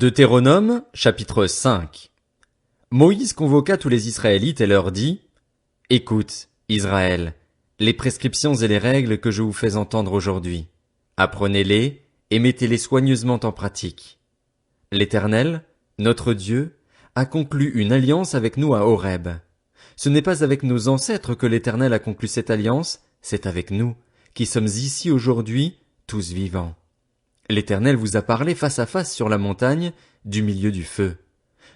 Deutéronome, chapitre 5. Moïse convoqua tous les Israélites et leur dit, « Écoute, Israël, les prescriptions et les règles que je vous fais entendre aujourd'hui. Apprenez-les et mettez-les soigneusement en pratique. L'Éternel, notre Dieu, a conclu une alliance avec nous à Horeb. Ce n'est pas avec nos ancêtres que l'Éternel a conclu cette alliance, c'est avec nous, qui sommes ici aujourd'hui, tous vivants. L'Éternel vous a parlé face à face sur la montagne, du milieu du feu.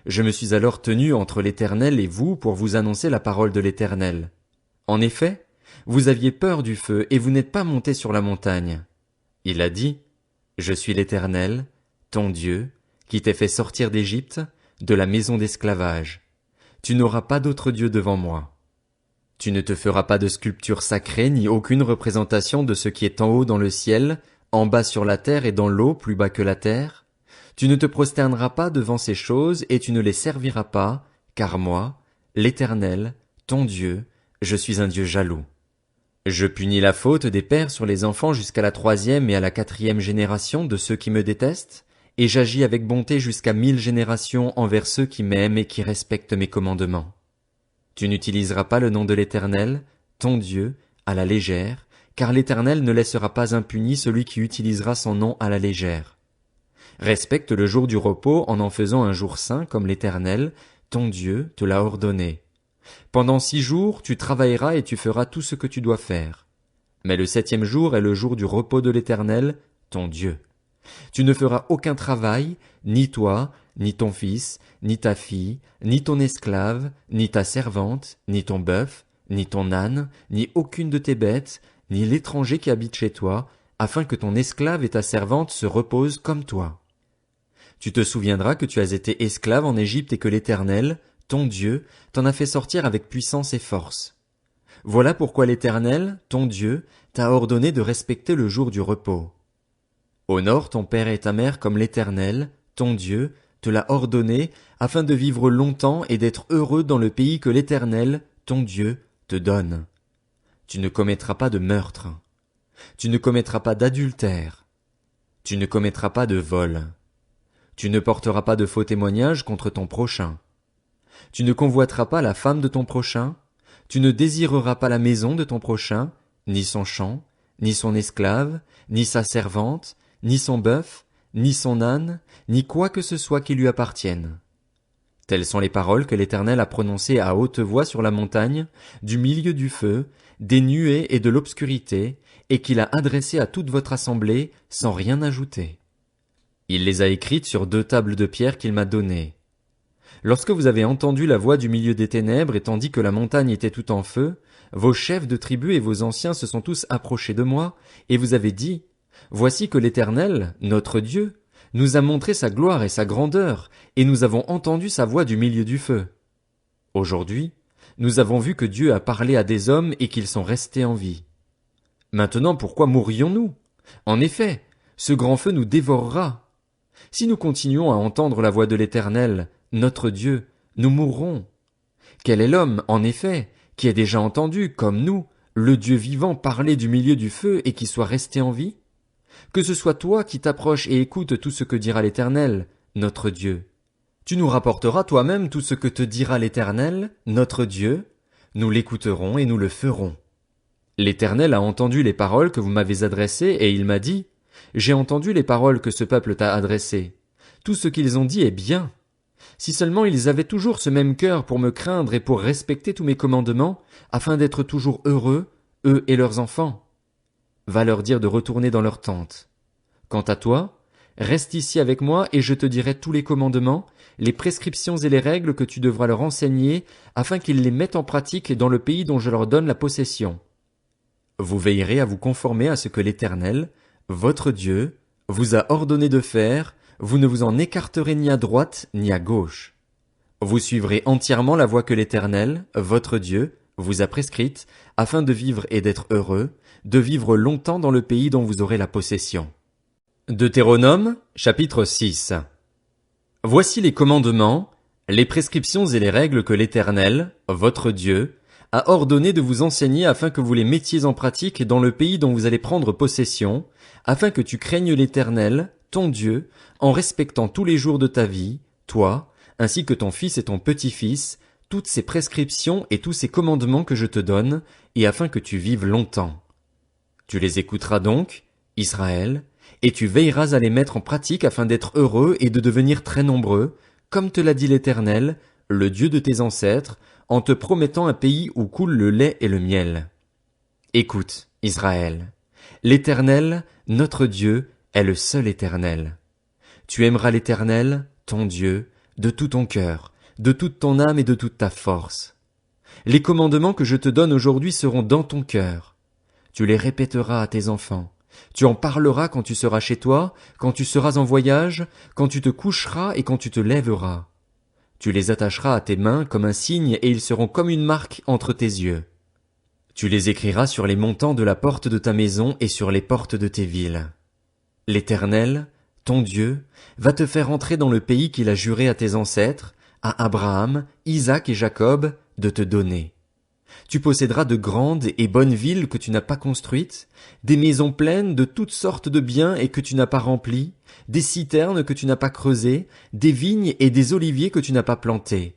Je me suis alors tenu entre l'Éternel et vous pour vous annoncer la parole de l'Éternel. En effet, vous aviez peur du feu et vous n'êtes pas monté sur la montagne. Il a dit, « Je suis l'Éternel, ton Dieu, qui t'ai fait sortir d'Égypte, de la maison d'esclavage. Tu n'auras pas d'autre Dieu devant moi. Tu ne te feras pas de sculpture sacrée ni aucune représentation de ce qui est en haut dans le ciel, en bas sur la terre et dans l'eau plus bas que la terre. Tu ne te prosterneras pas devant ces choses et tu ne les serviras pas, car moi, l'Éternel, ton Dieu, je suis un Dieu jaloux. Je punis la faute des pères sur les enfants jusqu'à la 3e et à la 4e génération de ceux qui me détestent, et j'agis avec bonté jusqu'à 1000 générations envers ceux qui m'aiment et qui respectent mes commandements. Tu n'utiliseras pas le nom de l'Éternel, ton Dieu, à la légère, car l'Éternel ne laissera pas impuni celui qui utilisera son nom à la légère. Respecte le jour du repos en faisant un jour saint comme l'Éternel, ton Dieu, te l'a ordonné. Pendant 6 jours, tu travailleras et tu feras tout ce que tu dois faire. Mais le 7e jour est le jour du repos de l'Éternel, ton Dieu. Tu ne feras aucun travail, ni toi, ni ton fils, ni ta fille, ni ton esclave, ni ta servante, ni ton bœuf, ni ton âne, ni aucune de tes bêtes, ni l'étranger qui habite chez toi, afin que ton esclave et ta servante se reposent comme toi. Tu te souviendras que tu as été esclave en Égypte et que l'Éternel, ton Dieu, t'en a fait sortir avec puissance et force. Voilà pourquoi l'Éternel, ton Dieu, t'a ordonné de respecter le jour du repos. Honore ton père et ta mère comme l'Éternel, ton Dieu, te l'a ordonné, afin de vivre longtemps et d'être heureux dans le pays que l'Éternel, ton Dieu, te donne. Tu ne commettras pas de meurtre. Tu ne commettras pas d'adultère. Tu ne commettras pas de vol. Tu ne porteras pas de faux témoignages contre ton prochain. Tu ne convoiteras pas la femme de ton prochain. Tu ne désireras pas la maison de ton prochain, ni son champ, ni son esclave, ni sa servante, ni son bœuf, ni son âne, ni quoi que ce soit qui lui appartienne. Telles sont les paroles que l'Éternel a prononcées à haute voix sur la montagne, du milieu du feu, des nuées et de l'obscurité, et qu'il a adressées à toute votre assemblée, sans rien ajouter. Il les a écrites sur 2 tables de pierre qu'il m'a données. Lorsque vous avez entendu la voix du milieu des ténèbres et tandis que la montagne était tout en feu, vos chefs de tribus et vos anciens se sont tous approchés de moi, et vous avez dit, « Voici que l'Éternel, notre Dieu, nous a montré sa gloire et sa grandeur, et nous avons entendu sa voix du milieu du feu. Aujourd'hui, nous avons vu que Dieu a parlé à des hommes et qu'ils sont restés en vie. Maintenant pourquoi mourrions-nous? En effet, ce grand feu nous dévorera. Si nous continuons à entendre la voix de l'Éternel, notre Dieu, nous mourrons. Quel est l'homme, en effet, qui ait déjà entendu, comme nous, le Dieu vivant parler du milieu du feu et qui soit resté en vie? Que ce soit toi qui t'approches et écoutes tout ce que dira l'Éternel, notre Dieu. Tu nous rapporteras toi-même tout ce que te dira l'Éternel, notre Dieu, nous l'écouterons et nous le ferons. L'Éternel a entendu les paroles que vous m'avez adressées et il m'a dit, « J'ai entendu les paroles que ce peuple t'a adressées. Tout ce qu'ils ont dit est bien. Si seulement ils avaient toujours ce même cœur pour me craindre et pour respecter tous mes commandements, afin d'être toujours heureux, eux et leurs enfants. Va leur dire de retourner dans leur tente. Quant à toi, reste ici avec moi et je te dirai tous les commandements, les prescriptions et les règles que tu devras leur enseigner, afin qu'ils les mettent en pratique dans le pays dont je leur donne la possession. Vous veillerez à vous conformer à ce que l'Éternel, votre Dieu, vous a ordonné de faire, vous ne vous en écarterez ni à droite ni à gauche. Vous suivrez entièrement la voie que l'Éternel, votre Dieu, vous a prescrite, afin de vivre et d'être heureux, de vivre longtemps dans le pays dont vous aurez la possession. Deutéronome, chapitre 6. Voici les commandements, les prescriptions et les règles que l'Éternel, votre Dieu, a ordonné de vous enseigner afin que vous les mettiez en pratique dans le pays dont vous allez prendre possession, afin que tu craignes l'Éternel, ton Dieu, en respectant tous les jours de ta vie, toi, ainsi que ton fils et ton petit-fils, toutes ces prescriptions et tous ces commandements que je te donne, et afin que tu vives longtemps. Tu les écouteras donc, Israël, et tu veilleras à les mettre en pratique afin d'être heureux et de devenir très nombreux, comme te l'a dit l'Éternel, le Dieu de tes ancêtres, en te promettant un pays où coule le lait et le miel. Écoute, Israël, l'Éternel, notre Dieu, est le seul Éternel. Tu aimeras l'Éternel, ton Dieu, de tout ton cœur, de toute ton âme et de toute ta force. Les commandements que je te donne aujourd'hui seront dans ton cœur. Tu les répéteras à tes enfants. Tu en parleras quand tu seras chez toi, quand tu seras en voyage, quand tu te coucheras et quand tu te lèveras. Tu les attacheras à tes mains comme un signe et ils seront comme une marque entre tes yeux. Tu les écriras sur les montants de la porte de ta maison et sur les portes de tes villes. L'Éternel, ton Dieu, va te faire entrer dans le pays qu'il a juré à tes ancêtres, à Abraham, Isaac et Jacob, de te donner. Tu posséderas de grandes et bonnes villes que tu n'as pas construites, des maisons pleines de toutes sortes de biens et que tu n'as pas remplies, des citernes que tu n'as pas creusées, des vignes et des oliviers que tu n'as pas plantés.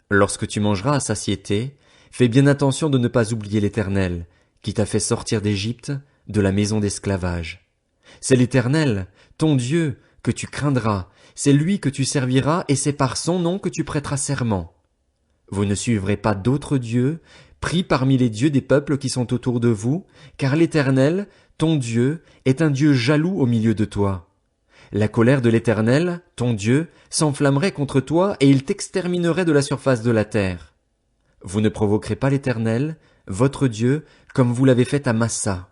Lorsque tu mangeras à satiété, fais bien attention de ne pas oublier l'Éternel, qui t'a fait sortir d'Égypte, de la maison d'esclavage. C'est l'Éternel, ton Dieu, que tu craindras, c'est lui que tu serviras et c'est par son nom que tu prêteras serment. Vous ne suivrez pas d'autres dieux, pris parmi les dieux des peuples qui sont autour de vous, car l'Éternel, ton Dieu, est un Dieu jaloux au milieu de toi. La colère de l'Éternel, ton Dieu, s'enflammerait contre toi et il t'exterminerait de la surface de la terre. Vous ne provoquerez pas l'Éternel, votre Dieu, comme vous l'avez fait à Massa.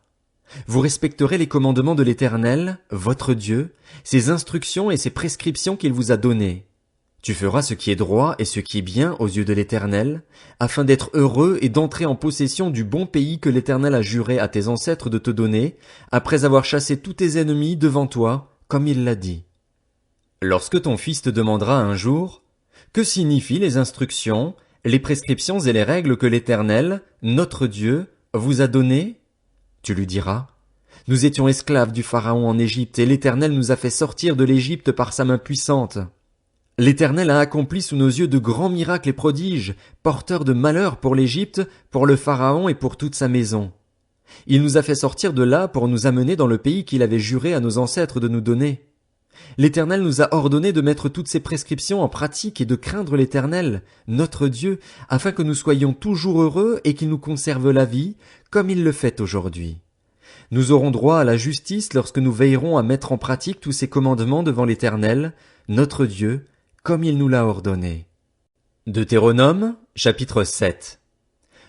Vous respecterez les commandements de l'Éternel, votre Dieu, ses instructions et ses prescriptions qu'il vous a données. Tu feras ce qui est droit et ce qui est bien aux yeux de l'Éternel, afin d'être heureux et d'entrer en possession du bon pays que l'Éternel a juré à tes ancêtres de te donner, après avoir chassé tous tes ennemis devant toi, comme il l'a dit. Lorsque ton fils te demandera un jour, que signifient les instructions, les prescriptions et les règles que l'Éternel, notre Dieu, vous a données? Tu lui diras, nous étions esclaves du Pharaon en Égypte et l'Éternel nous a fait sortir de l'Égypte par sa main puissante. L'Éternel a accompli sous nos yeux de grands miracles et prodiges, porteurs de malheur pour l'Égypte, pour le Pharaon et pour toute sa maison. Il nous a fait sortir de là pour nous amener dans le pays qu'il avait juré à nos ancêtres de nous donner. L'Éternel nous a ordonné de mettre toutes ces prescriptions en pratique et de craindre l'Éternel, notre Dieu, afin que nous soyons toujours heureux et qu'il nous conserve la vie, comme il le fait aujourd'hui. Nous aurons droit à la justice lorsque nous veillerons à mettre en pratique tous ces commandements devant l'Éternel, notre Dieu, comme il nous l'a ordonné. Deutéronome, chapitre 7.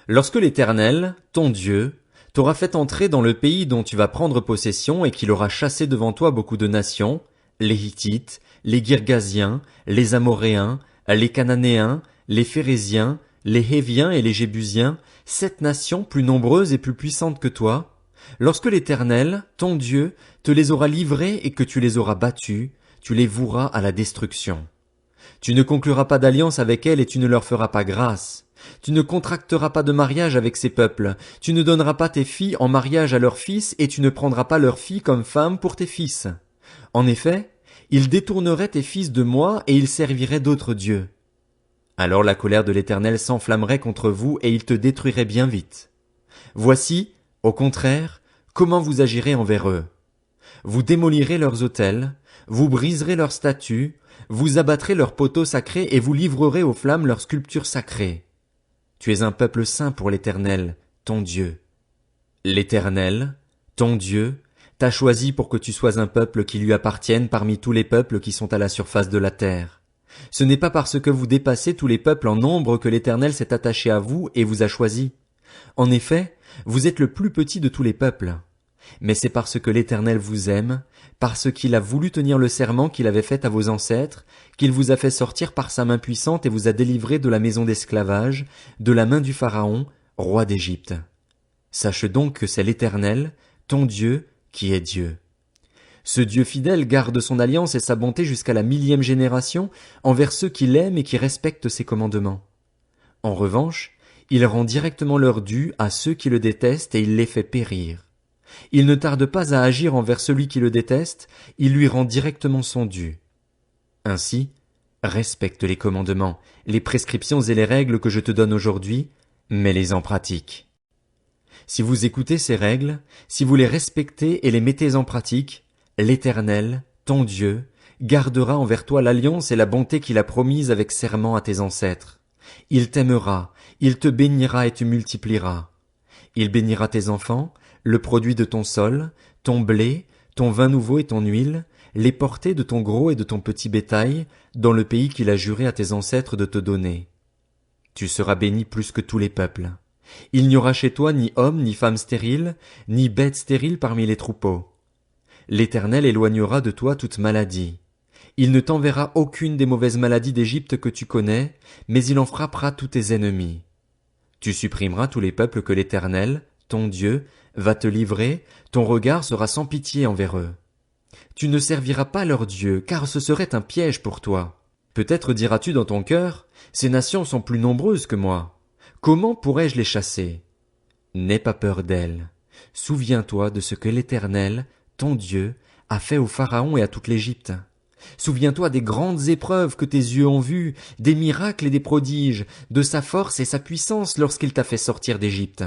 Lorsque l'Éternel, ton Dieu, t'aura fait entrer dans le pays dont tu vas prendre possession et qu'il aura chassé devant toi beaucoup de nations, les Hittites, les Girgasiens, les Amoréens, les Cananéens, les Phéréziens, les Héviens et les Jébusiens, 7 nations plus nombreuses et plus puissantes que toi, lorsque l'Éternel, ton Dieu, te les aura livrées et que tu les auras battus, tu les voueras à la destruction. Tu ne concluras pas d'alliance avec elles et tu ne leur feras pas grâce. Tu ne contracteras pas de mariage avec ces peuples. Tu ne donneras pas tes filles en mariage à leurs fils et tu ne prendras pas leurs filles comme femmes pour tes fils. En effet, ils détourneraient tes fils de moi et ils serviraient d'autres dieux. Alors la colère de l'Éternel s'enflammerait contre vous et il te détruirait bien vite. Voici, au contraire, comment vous agirez envers eux. Vous démolirez leurs autels, vous briserez leurs statues, vous abattrez leurs poteaux sacrés et vous livrerez aux flammes leurs sculptures sacrées. Tu es un peuple saint pour l'Éternel, ton Dieu. L'Éternel, ton Dieu, t'a choisi pour que tu sois un peuple qui lui appartienne parmi tous les peuples qui sont à la surface de la terre. Ce n'est pas parce que vous dépassez tous les peuples en nombre que l'Éternel s'est attaché à vous et vous a choisi. En effet, vous êtes le plus petit de tous les peuples. Mais c'est parce que l'Éternel vous aime, parce qu'il a voulu tenir le serment qu'il avait fait à vos ancêtres, qu'il vous a fait sortir par sa main puissante et vous a délivré de la maison d'esclavage, de la main du Pharaon, roi d'Égypte. Sache donc que c'est l'Éternel, ton Dieu, qui est Dieu. Ce Dieu fidèle garde son alliance et sa bonté jusqu'à la 1000e génération envers ceux qui l'aiment et qui respectent ses commandements. En revanche, il rend directement leur dû à ceux qui le détestent et il les fait périr. Il ne tarde pas à agir envers celui qui le déteste, il lui rend directement son dû. Ainsi, respecte les commandements, les prescriptions et les règles que je te donne aujourd'hui, mets-les en pratique. Si vous écoutez ces règles, si vous les respectez et les mettez en pratique, l'Éternel, ton Dieu, gardera envers toi l'alliance et la bonté qu'il a promise avec serment à tes ancêtres. Il t'aimera, il te bénira et te multipliera. Il bénira tes enfants, le produit de ton sol, ton blé, ton vin nouveau et ton huile, les portées de ton gros et de ton petit bétail, dans le pays qu'il a juré à tes ancêtres de te donner. Tu seras béni plus que tous les peuples. Il n'y aura chez toi ni homme ni femme stérile, ni bête stérile parmi les troupeaux. L'Éternel éloignera de toi toute maladie. Il ne t'enverra aucune des mauvaises maladies d'Égypte que tu connais, mais il en frappera tous tes ennemis. Tu supprimeras tous les peuples que l'Éternel, ton Dieu, va te livrer, ton regard sera sans pitié envers eux. Tu ne serviras pas leur Dieu, car ce serait un piège pour toi. Peut-être diras-tu dans ton cœur, ces nations sont plus nombreuses que moi. Comment pourrais-je les chasser? N'aie pas peur d'elles. Souviens-toi de ce que l'Éternel, ton Dieu, a fait au Pharaon et à toute l'Égypte. Souviens-toi des grandes épreuves que tes yeux ont vues, des miracles et des prodiges, de sa force et sa puissance lorsqu'il t'a fait sortir d'Égypte.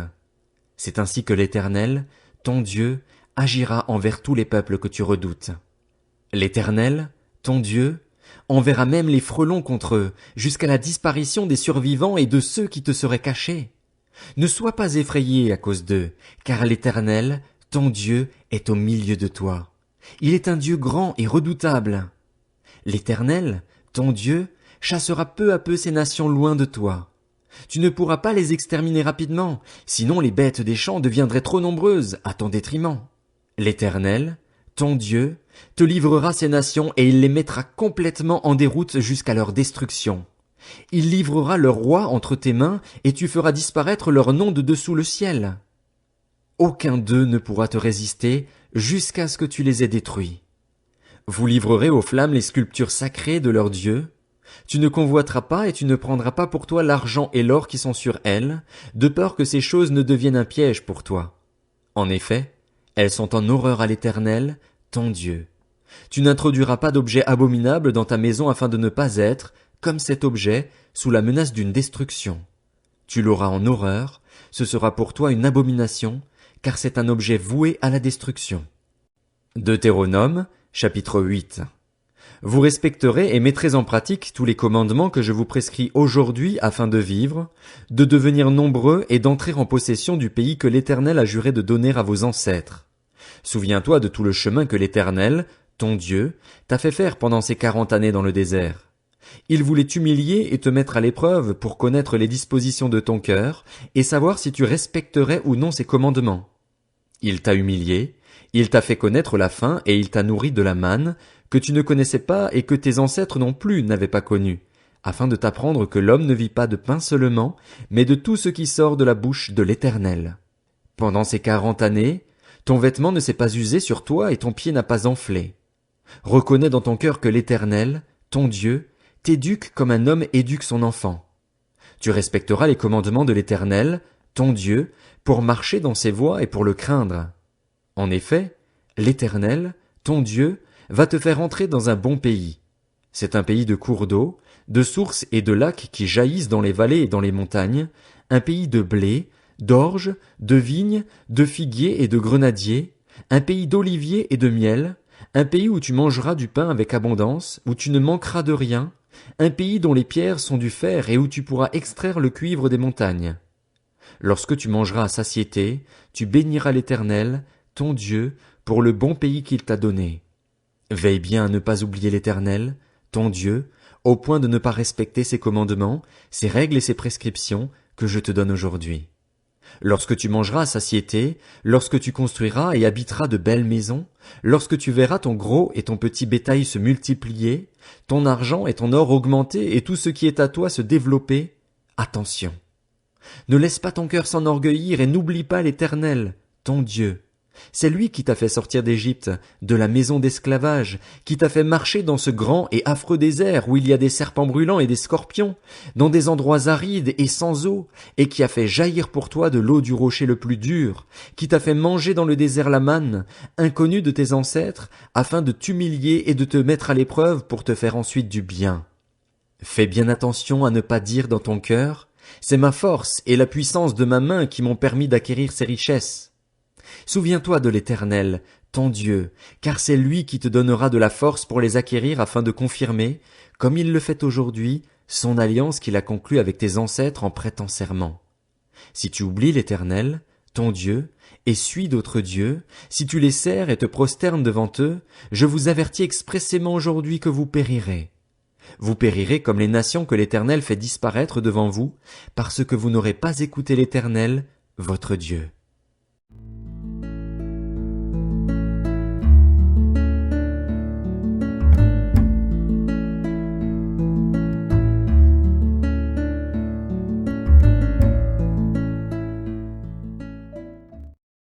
C'est ainsi que l'Éternel, ton Dieu, agira envers tous les peuples que tu redoutes. L'Éternel, ton Dieu, enverra même les frelons contre eux, jusqu'à la disparition des survivants et de ceux qui te seraient cachés. Ne sois pas effrayé à cause d'eux, car l'Éternel, ton Dieu, est au milieu de toi. Il est un Dieu grand et redoutable. L'Éternel, ton Dieu, chassera peu à peu ces nations loin de toi. Tu ne pourras pas les exterminer rapidement, sinon les bêtes des champs deviendraient trop nombreuses à ton détriment. L'Éternel, ton Dieu, te livrera ces nations et il les mettra complètement en déroute jusqu'à leur destruction. Il livrera leur roi entre tes mains et tu feras disparaître leur nom de dessous le ciel. Aucun d'eux ne pourra te résister jusqu'à ce que tu les aies détruits. Vous livrerez aux flammes les sculptures sacrées de leur Dieu. Tu ne convoiteras pas et tu ne prendras pas pour toi l'argent et l'or qui sont sur elles, de peur que ces choses ne deviennent un piège pour toi. En effet, elles sont en horreur à l'Éternel, ton Dieu. Tu n'introduiras pas d'objet abominable dans ta maison afin de ne pas être, comme cet objet, sous la menace d'une destruction. Tu l'auras en horreur, ce sera pour toi une abomination, car c'est un objet voué à la destruction. Deutéronome, chapitre 8. Vous respecterez et mettrez en pratique tous les commandements que je vous prescris aujourd'hui afin de vivre, de devenir nombreux et d'entrer en possession du pays que l'Éternel a juré de donner à vos ancêtres. Souviens-toi de tout le chemin que l'Éternel, ton Dieu, t'a fait faire pendant ces 40 années dans le désert. Il voulait t'humilier et te mettre à l'épreuve pour connaître les dispositions de ton cœur et savoir si tu respecterais ou non ses commandements. Il t'a humilié, il t'a fait connaître la faim et il t'a nourri de la manne, que tu ne connaissais pas et que tes ancêtres non plus n'avaient pas connu, afin de t'apprendre que l'homme ne vit pas de pain seulement, mais de tout ce qui sort de la bouche de l'Éternel. Pendant ces 40 années, ton vêtement ne s'est pas usé sur toi et ton pied n'a pas enflé. Reconnais dans ton cœur que l'Éternel, ton Dieu, t'éduque comme un homme éduque son enfant. Tu respecteras les commandements de l'Éternel, ton Dieu, pour marcher dans ses voies et pour le craindre. En effet, l'Éternel, ton Dieu, va te faire entrer dans un bon pays. C'est un pays de cours d'eau, de sources et de lacs qui jaillissent dans les vallées et dans les montagnes, un pays de blé, d'orge, de vignes, de figuiers et de grenadiers, un pays d'oliviers et de miel, un pays où tu mangeras du pain avec abondance, où tu ne manqueras de rien, un pays dont les pierres sont du fer et où tu pourras extraire le cuivre des montagnes. Lorsque tu mangeras à satiété, tu béniras l'Éternel, ton Dieu, pour le bon pays qu'il t'a donné. Veille bien à ne pas oublier l'Éternel, ton Dieu, au point de ne pas respecter ses commandements, ses règles et ses prescriptions que je te donne aujourd'hui. Lorsque tu mangeras à satiété, lorsque tu construiras et habiteras de belles maisons, lorsque tu verras ton gros et ton petit bétail se multiplier, ton argent et ton or augmenter et tout ce qui est à toi se développer, attention. Ne laisse pas ton cœur s'enorgueillir et n'oublie pas l'Éternel, ton Dieu. C'est lui qui t'a fait sortir d'Égypte, de la maison d'esclavage, qui t'a fait marcher dans ce grand et affreux désert où il y a des serpents brûlants et des scorpions, dans des endroits arides et sans eau, et qui a fait jaillir pour toi de l'eau du rocher le plus dur, qui t'a fait manger dans le désert la manne, inconnue de tes ancêtres, afin de t'humilier et de te mettre à l'épreuve pour te faire ensuite du bien. Fais bien attention à ne pas dire dans ton cœur, c'est ma force et la puissance de ma main qui m'ont permis d'acquérir ces richesses. Souviens-toi de l'Éternel, ton Dieu, car c'est lui qui te donnera de la force pour les acquérir afin de confirmer, comme il le fait aujourd'hui, son alliance qu'il a conclue avec tes ancêtres en prêtant serment. Si tu oublies l'Éternel, ton Dieu, et suis d'autres dieux, si tu les sers et te prosternes devant eux, je vous avertis expressément aujourd'hui que vous périrez. Vous périrez comme les nations que l'Éternel fait disparaître devant vous, parce que vous n'aurez pas écouté l'Éternel, votre Dieu.